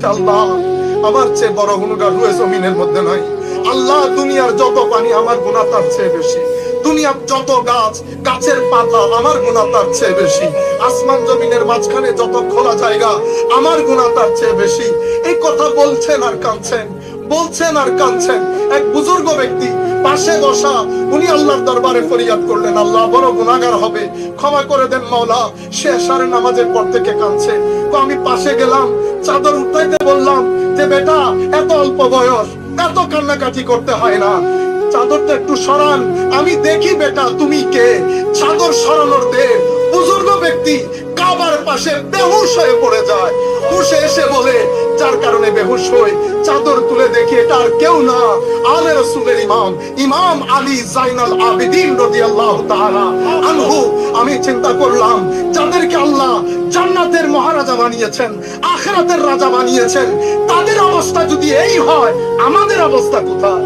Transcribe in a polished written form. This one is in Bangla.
আল্লাহ আমার চেয়ে বড় গুনাহগার রয়ে জমিনের মধ্যে নাই। আল্লাহ দুনিয়ার যত পানি আমার গুনাহ তার চেয়ে বেশি, দুনিয়ার যত গাছ গাছের পাতা আমার গুনাহ তার চেয়ে বেশি, আসমান জমিনের মাঝখানে যত খোলা জায়গা আমার গুনাহ তার চেয়ে বেশি। এই কথা বলছেন আর কাঁদছেন, বলছেন আর কাঁদছেন। এক বুজুর্গ ব্যক্তি পাশে বসা, উনি আল্লাহর দরবারে ফরিয়াদ করলেন, আল্লাহ বড় গুনাহগার হবে, ক্ষমা করে দেন মাওলা। সে এশারের নামাজের পর থেকে কাঁদছে। তো আমি পাশে গেলাম, চাদর উঠাইতে বললাম যে বেটা এত অল্প বয়স, এত কান্নাকাটি করতে হয় না, চাদরটা একটু সরান, আমি দেখি বেটা তুমি কে। চাদর সরানোর দেয় বুজুর্গ ব্যক্তি কাবার পাশে বেহুশ হয়ে পড়ে যায়। হুশে এসে বলে, যার কারণে বেহুশ হই, চাদর তুলে দেখি এটা আর কেউ না, আলে রাসূলের ইমাম, ইমাম আলী জাইনাল আবেদিন রাদিয়াল্লাহু তাআলা আনহু। আমি চিন্তা করলাম, যাদেরকে আল্লাহ জান্নাতের মহারাজা বানিয়েছেন, আখিরাতের রাজা বানিয়েছেন, তাদের অবস্থা যদি এই হয়, আমাদের অবস্থা কোথায়?